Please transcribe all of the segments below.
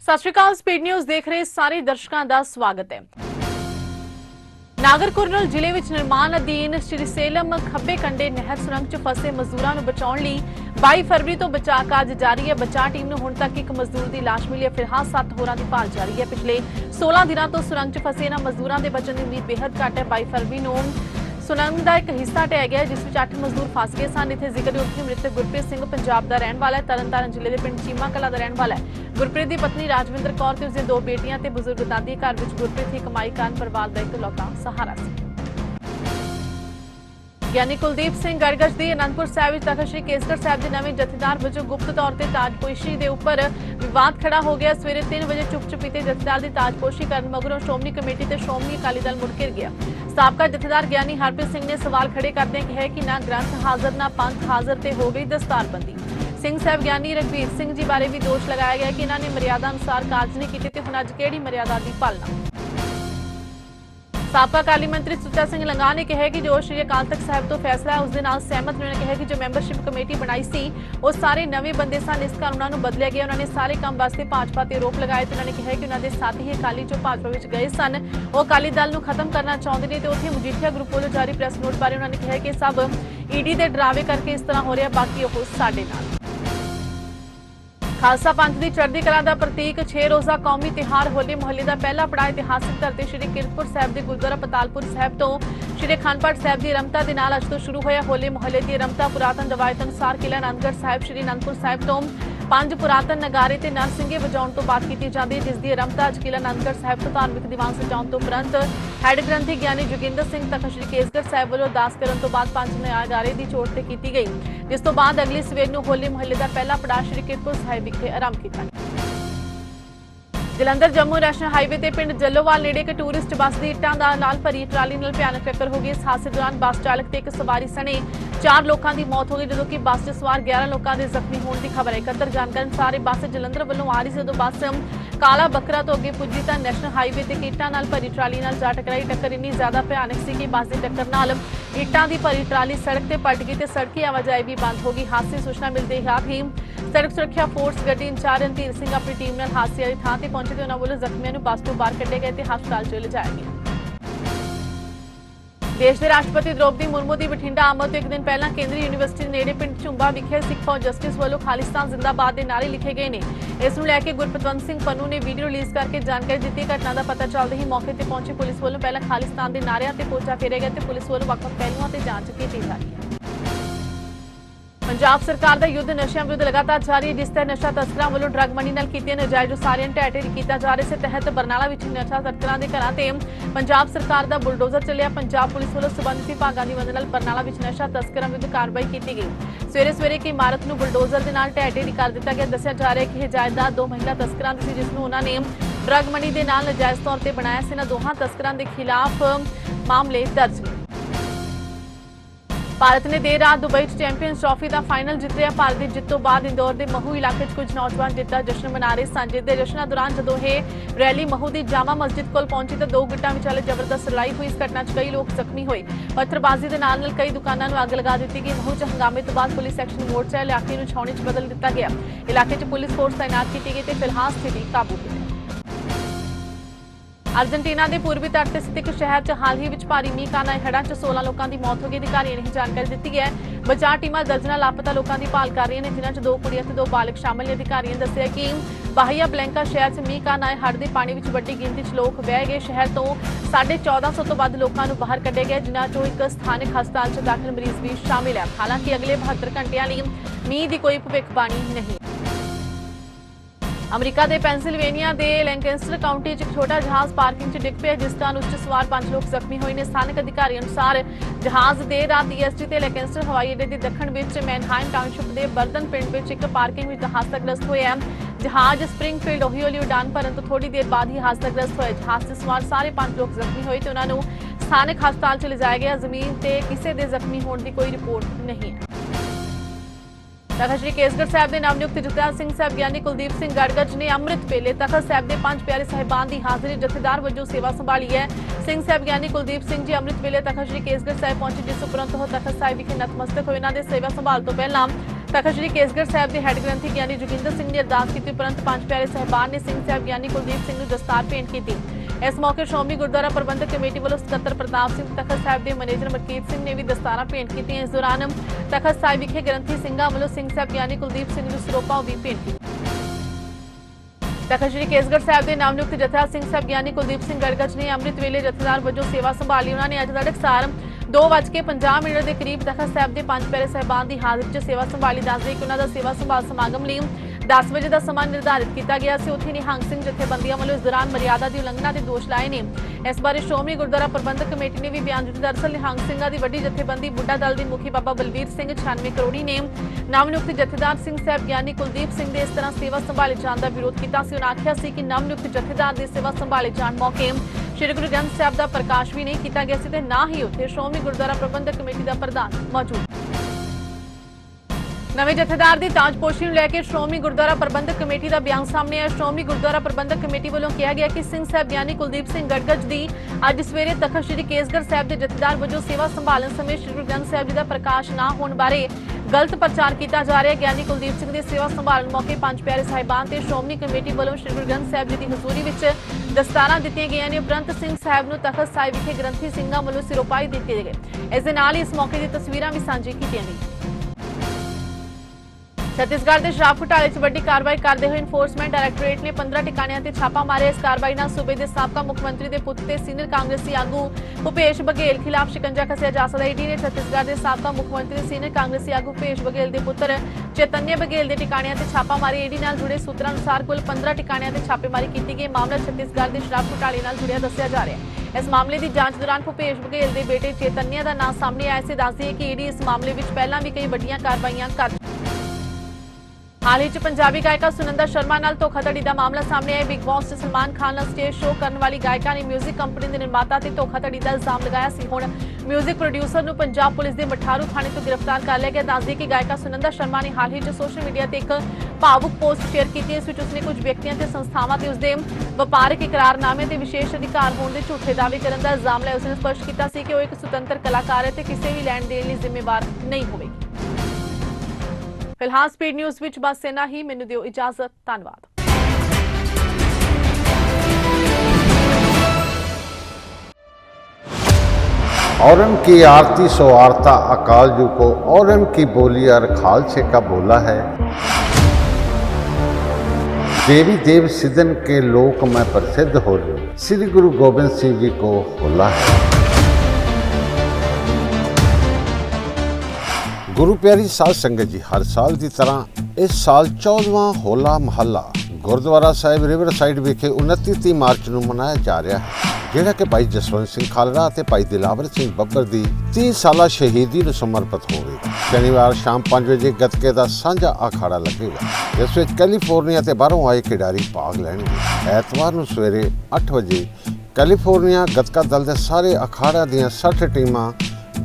सत श्री अकाल। Speed news देख रहे सारे दर्शकों का स्वागत है। नागर कुरनूल जिले में निर्माण अधीन श्री सेलम खब्बे कंडे नहर सुरंग च फसे मजदूरों को बचाने लिए 22 फरवरी तो बचाव कार्य जारी है। बचाव टीम ने हुण तक एक मजदूर की लाश मिली है। फिलहाल 7 होरां की भाल जारी है। पिछले 16 दिनों तो सुरंग च फसे इन्हां मजदूरों के बचने की उम्मीद बेहद घट है। 22 फरवरी को सुरंग का एक हिस्सा ढह गया जिस 8 मजदूर फस गए सन। इत्थे जिक्रयोग कि मृतक गुरप्रीत सिंह पंजाब का रहने वाला है। तरनतारन जिले के पिंड चीमा कला का रहने वाला है। गुरप्रीत की पत्नी राजविंदर कौर ते उसकी 2 बेटियां ते बुजुर्ग दादी। घर में गुरप्रीत ही कमाई कारण परिवार का इकलौता सहारा सी। ज्ञानी कुलदीप सिंह गड़गज की आनंदपुर साहिब तखत श्री केसगढ़ साहिब के नवे जथेदार वजों गुप्त तौर पर ताजपोशी के उपर विवाद खड़ा हो गया। सवेरे 3 बजे चुप चुपीते जथेदार की ताजपोशी करने मगरों श्रोमणी कमेटी ते श्रोमणी अकाली दल मुड़ घिर गया। साबका जथेदार ज्ञानी हरप्रीत सिंह ने सवाल खड़े करदे कहा कि ना ग्रंथ हाजिर ना पंथ हाजिर ते हो गई दस्तारबंदी। सिंह साहब ज्ञानी रघबीर सिंह जी बारे भी दोष लगाया गया कि इन्होंने मर्यादा अनुसार कार्य नहीं किए तो हुण अज किहड़ी मर्यादा की पालना। साबका अकाली मंत्री सुच्चा सिंह लंगा ने कहा कि जो श्री अकाल तख्त साहिब तो फैसला है उसके नाल सहमत। उन्होंने कहा कि जो मैंबरशिप कमेटी बनाई सी वो सारे नवे बंदे सन, इस कारण उन्होंने बदलिया गया। उन्होंने सारे काम वास्ते भाजपा ते आरोप लगाए। तो उन्होंने कहा कि उन्होंने साथी ही अकाली जो भाजपा में गए सन वो अकाली दल को खत्म करना चाहते हैं। तो उत्थे मजीठिया ग्रुप वालों जारी प्रेस नोट बारे उन्होंने कहा कि सब ईडी के डरावे करके इस तरह हो रहा, बाकी वो साडे नाल। खालसा पंथ की चढ़ती कला का प्रतीक 6 रोज़ा कौमी तिहार होली मुहल्ले का पहला पड़ाव इतिहासिक धरती श्री किरतपुर साहिब के गुरुद्वारा पतालपुर साहिब तो श्री अखंड पाठ साहिब की रमता के नाल अज तो शुरू होया। होली मुहल्ले की रमता पुरातन रवायत अनुसार किला आनंदगढ़ साहिब श्री आनंदपुर साहिब तो 5 पुरातन नगारे ते नरसिंगे वजाउण तो बाद की जाती है, जिसकी रमता अज किला आनंदगढ़ साहिब तो धार्मिक दीवान सजाउण तो उपरंत हैड ग्रंथी ज्ञानी जोगिंदर सिंह तखत श्री केसगढ़ साहिब वालों अरदास करन तो बाद 5 नगारे की चोट ते की गई, जिस तो बाद अगली सवेर नूं होली मुहल्ले का पहला पड़ाव श्री किरतपुर साहिब विखे आरंभ किया। जलंधर जम्मू नैशनल हाईवे ते पिंड जलोवाल नेड़े एक टूरिस्ट बस की इट्टां नाल भरी ट्राली नाल भयानक टक्कर हो गई। इस हादसे दौरान बस चालक ते एक सवारी सने 4 लोगों की मौत हो गई, जबकि बस च सवार 11 लोगों के जख्मी होने की खबर है। एकत्र जानकारी अनुसार बस जलंधर वालों आ रही जदों बस काला बकरा तो अगे पुजी तो नैशनल हाईवे ते इट्टां नाल भरी ट्राली नाल जा टकराई। टक्कर इन्नी ज्यादा भयानक सी कि बस की टक्कर नाल इट्टां की भरी ट्राली सड़क ते पलट गई ते सड़की आवाजाही भी बंद हो गई। हादसे की सूचना मिलते ही सड़क सुरक्षा फोर्स गड्डी इंचार्ज रणधीर सिंह अपनी टीम नाल हादसे वाली थां ते पहुंचे ते उन्हां वल्लों जख्मियों नूं बस तो बाहर कढ्ढे गए ते हस्पताल च लिजाया गया। देश के राष्ट्रपति द्रौपदी मुर्मू की बठिंडा आमद तो एक दिन पहला केंद्रीय यूनिवर्सिटी नेड़े पिंड Zumba Vikhe Sikh for justice वालों खालिस्तान जिंदाबाद के नारे लिखे गए हैं। इस नूं लैके गुरपतवंत सिंह पन्नू ने वीडियो रिलीज करके जानकारी दी। घटना का पता चलते ही मौके पर पहुंची पुलिस वालों पहला खालिस्तान के नारिਆਂ ते पोचा फेरे गए तो पुलिस वालों ਵੱਖ-ਵੱਖ पहलुओं से जांच की जा रही है। पंजाब सरकार का युद्ध नशिਆਂ विरुद्ध लगातार जारी है, जिस तहत नशा तस्करां वालों ड्रग मंडी नाल कीतीਆਂ नाजायज़ उसारियां ढਹਿ ढੇਰੀ किया जा रहा है। इस तहत बरनाला विच नशा तस्करां दे घरां ते पंजाब सरकार का बुलडोजर चलिया। पंजाब पुलिस वालों संबंधित विभागां दी मदद नाल बरनाला विच नशा तस्करां विरुद्ध कार्रवाई की गई। सवेरे सवेरे एक इमारत नूं बुलडोजर दे नाल ढਹਿ ढੇਰੀ कर दिता गया। दस्सिया जा रहा है कि यह जायदाद 2 महिला तस्करां दी सी, जिस नूं उन्हां ने ड्रग मंडी दे नाल नाजायज़ तौर पर बनाया सी। इन्हां दोहां तस्करां दे खिलाफ मामले दर्ज ने। भारत ने देर रात दुबई चैंपियंस ट्रॉफी का फाइनल जितया। भारत की जित तो बाद इंदौर के महू इलाके कुछ नौजवान जित का जश्न मना रहे सन। जित के जश्न दौरान जदों यह रैली महू की जामा मस्जिद को पहुंची तो 2 गुटां विचाले जबरदस्त लड़ाई हुई। इस घटना च कई लोग जख्मी हुए। पत्थरबाजी के नाल कई दुकानों को अग लगा दी गई। महू च हंगामे तो बाद पुलिस एक्शन मोड च इलाके को छावनी च बदल दिता गया। इलाके च पुलिस फोर्स तैनात की गई तो फिलहाल स्थिति काबू में। अर्जेंटीना के पूर्वी तट से स्थित एक शहर च हाल ही में भारी मीह कारण आए हड़ां च 16 लोगों की मौत हो गई। अधिकारियों ने जानकारी दी है। बचाव टीमां दर्जनां लापता लोगों की भाल कर रही हैं, जिन्हां च 2 कुड़ियां ते 2 बालक शामिल ने। अधिकारियों ने दस्सिया कि बाहिया ब्लैंका शहर च मीह कारण आए हड़ के पानी में वड्डी गिनती च लोग बह गए। शहर तो 1450 तो वध लोगों को बाहर कढ़े गए, जिन्हां चों एक स्थानिक हस्पताल च दाखिल मरीज भी शामिल है। हालांकि अगले 72 घंटिया मीह की कोई भविष्यवाणी नहीं। अमरीका के पेंसिल्वेनिया के लैंकेस्टर काउंटी च एक छोटा जहाज पार्किंग च डिग पिया, जिस कारण उस सवार 5 लोग जख्मी हुए हैं। स्थानिक अधिकारियों अनुसार जहाज देर रात ईएसटी ते लैंकेस्टर हवाई अड्डे के दक्षिण विच मैनहाइम टाउनशिप के बर्दन पिंड में एक पार्किंग में हादसाग्रस्त होया। जहाज स्प्रिंगफील्ड हौली हौली उड़ान भरन तो थोड़ी देर बाद ही हादसाग्रस्त होया। जहाज से सवार सारे 5 लोग जख्मी हुए तो उन्होंने स्थानिक हस्पताल च लिजाया गया। जमीन से किसी के जख्मी होने की कोई रिपोर्ट नहीं है। तखत श्री केसगढ़ साहिब के नवनियुक्त जथेदार सिंह साहब ज्ञानी कुलदीप सिंह गड़गज ने अमृत वेले तखत साहिब के 5 प्यारे साहिबान की हाजिरी जथेदार वजों सेवा संभाली है। सिंह साहब ज्ञानी कुलदीप सिंह जी अमृत वेले तखत श्री केसगढ़ साहिब पहुंचे, जिस उपरंत तखत साहिब विखे नतमस्तक होए। इन्हां दे सेवा संभाल तो पहला तखत श्री केसगढ़ साहिब के हैड ग्रंथी ज्ञानी जोगिंदर सिंह ने अरदास की, उपरंत पंज प्यारे साहिबान ने सिंह साहिब ज्ञानी कुलदीप सिंह नूं दस्तार भेंट की। इस मौके श्रोमणी गुरुद्वारा प्रबंधक कमेटी वालों सकत्तर प्रताप सिंह, तखत साहिब के मैनेजर मलकीत सिंह ने भी दस्तारा भेंट की। इस दौरान तखत साहिब विखे ग्रंथी सिंघां वालों सिंह साहिब ज्ञानी कुलदीप सिंह नूं सिरोपा भी भेंट की। तखत श्री केसगढ़ साहिब के नामनियुक्त जत्था सिंह साहिब ज्ञानी कुलदीप सिंह गड़गच ने अमृत वेले जत्थेदार वजों सेवा संभाली। उन्होंने अज तड़कसार 2:50 के करीब तखत साहिब के पंज प्यारे साहिबान की हाजिरी च सेवा संभाली। दस दें कि उन्हों का सेवा संभाल समागम लिए 10 वजे का समा निर्धारित किया गया सी। उत्थे निहंग सिंह जथेबंदियों वालों इस दौरान मर्यादा की उलंघना के दोष लाए ने। इस बारे श्रोमणी गुरुद्वारा प्रबंधक कमेटी ने भी बयान दिता। दरअसल निहंग सिंह की वड्डी जथेबंदी बुढ़ा दल की मुखी बाबा बलवीर सिंह 96 करोड़ी ने नवनियुक्त जथेदार सिंह साहिब ज्ञानी कुलदीप सिंह के इस तरह सेवा संभाले जाने का विरोध किया। उन्होंने आख्या कि नवनियुक्त जथेदार की सेवा संभाले जाने मौके श्री गुरु ग्रंथ साहिब का प्रकाश भी नहीं किया गया सी, ना ही उत्थे श्रोमणी गुरुद्वारा प्रबंधक कमेटी का प्रधान मौजूद। नवे जथेदार की ताजपोशी को लैके श्रोमणी गुरुद्वारा प्रबंधक कमेटी का बयान सामने आया। श्रोमणी गुरुद्वारा प्रबंधक कमेटी वालों कहा गया कि सिंह साहिब ज्ञानी कुलदीप सिंह गड़गच की अज सवेरे तखत श्री केसगढ़ साहिब के जथेदार वजों सेवा संभालन समय श्री गुरु ग्रंथ साहिब जी का प्रकाश ना होने बारे गलत प्रचार किया जा रहा है। ज्ञानी कुलदीप सिंह की सेवा संभालन मौके पंज प्यारे साहिबान ते श्रोमणी कमेटी वालों श्री गुरु ग्रंथ साहिब जी की हजूरी में दस्तारा दित्तियां गईयां ने। उपरंत सिंह साहिब नूं तखत साहिब विखे ग्रंथी सिंघां वालों सिरोपाई दित्ते गए। इस दे नाल ही इस मौके की तस्वीरां भी सांझी कीतियां गईयां। छत्तीसगढ़ के शराब घोटाले च वड्डी कार्रवाई करते हुए इनफोर्समेंट डायरैक्टोरेट ने 15 ठिकाणियां ते छापा मारिया। इस कार्रवाई नाल सूबे के साबका मुख्यमंत्री के पुत्र ते सीनियर कांग्रेसी आगू भूपेश बघेल खिलाफ शिकंजा कसिया जा सकदा। ईडी ने छत्तीसगढ़ के साबका मुख्यमंत्री सीनियर कांग्रेसी आगू भूपेश बघेल के पुत्र चैतन्य बघेल के ठिकाणियां ते छापा मारिया। ईडी नाल जुड़े सूत्रां अनुसार कुल 15 ठिकाणियां ते छापेमारी की गई। मामला छत्तीसगढ़ के शराब घोटाले नाल जुड़िया दस्सिया जा रहा है। इस मामले की जांच दौरान भूपेश बघेल के बेटे चैतन्य का नाम सामने आया से। दस दिए कि ईडी इस मामले में पहला भी कई वड्डियां कार्रवाइयां कर हाल ही पंजाबी गायिका सुनंदा शर्मा नाल धोखाधड़ी का मामला सामने आया। बिग बॉस से सलमान खान नाल स्टेज शो करने वाली गायिका ने म्यूजिक कंपनी के निर्माता से धोखाधड़ी का इल्जाम लगाया सी। हुण म्यूजिक प्रोड्यूसर नूं पंजाब पुलिस के मठारू थाने तो गिरफ्तार कर लिया गया। दस दी कि गायिका सुनंदा शर्मा ने हाल ही सोशल मीडिया से एक भावुक पोस्ट शेयर की। इस उसने कुछ व्यक्तियों से संस्थावां ते उसके वपारक इकरारनामे ते विशेष अधिकार होने के झूठे दावे करने का इल्जाम लाया। उसने स्पष्ट किया कि वह एक सुतंत्र कलाकार है तो किसी भी लैण देण लई जिम्मेवार नहीं होगी। फिलहाल स्पीड न्यूज़ विच बस इन्ना ही। मैनूं दिओ इजाजत। धन्यवाद। औरम की आरती सो आरता अकाल जू को, औरम की बोली और खालसे का बोला है। देवी देव सिदन के लोक में प्रसिद्ध हो जो, श्री गुरु गोबिंद सिंह जी को होला है। गुरु प्यारी साध संगत जी, हर साल की तरह इस साल 14वां होला महला गुरुद्वारा साहिब रिवर साइड विखे 29 मार्च को मनाया जा रहा है, जिहड़ा कि भाई जसवंत सिंह खालड़ा ते भाई दिलावर सिंह बब्बर की 30 साला शहीदी को समर्पित होगा। शनिवार शाम 5 बजे गतके का साझा अखाड़ा लगेगा, जिस में कैलीफोर्निया ते बाहरों आए खिडारी भाग लैणगे। ऐतवार को सवेरे 8 बजे कैलीफोर्निया गतका दल के सारे अखाड़ा दी 60 टीमां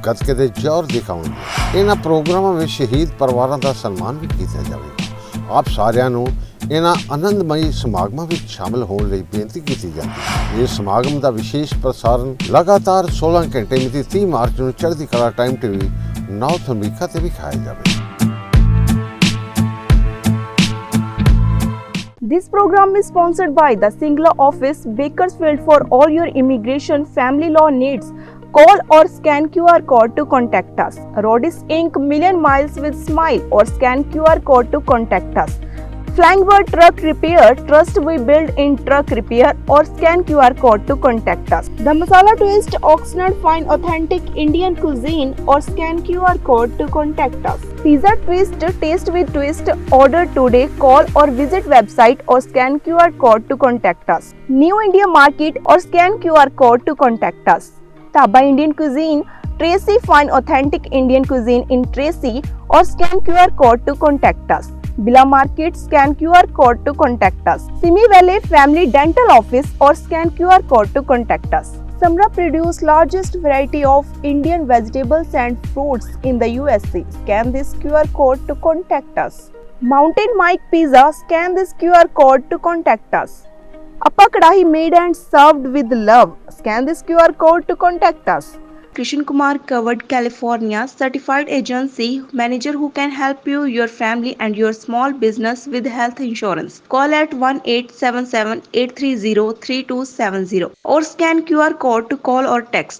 गतके के जोर दिखाउणगे। इन्हां प्रोग्रामां में शहीद परिवारों का सन्मान भी किया जाएगा। आप सारिਆਂ ਨੂੰ इन्हां आनंदमयी समागमां ਵਿੱਚ शामिल होने ਲਈ बेनती की जाती है। इस समागम का विशेष प्रसारण लगातार 16 घंटे मिति 30 मार्च को चढ़ती कला टाइम टीवी नॉर्थ अमेरिका से विखाया जाएगा। This program is sponsored by the Singla office, Bakersfield. For all your immigration family law needs, call or scan QR code to contact us. Rodis Inc. Million Miles with Smile, or scan QR code to contact us. Flying Bird Truck Repair, trust we build in truck repair, or scan QR code to contact us. The Masala Twist, Oxnard Fine Authentic Indian Cuisine, or scan QR code to contact us. Pizza Twist, Taste with Twist, order today, call or visit website or scan QR code to contact us. New India Market, or scan QR code to contact us. Taba Indian Cuisine, Tracy Fine Authentic Indian Cuisine in Tracy, or scan QR code to contact us. Bila Market, scan QR code to contact us. Simi Valley Family Dental Office, or scan QR code to contact us. Samra produce largest variety of Indian vegetables and fruits in the USA. Scan this QR code to contact us. Mountain Mike Pizza, scan this QR code to contact us. Appa Kadahi made and served with love. Scan this QR code to contact us. Krishan Kumar Covered, California, certified agency manager who can help you, your family and your small business with health insurance. Call at 1-877-830-3270 or scan QR code to call or text.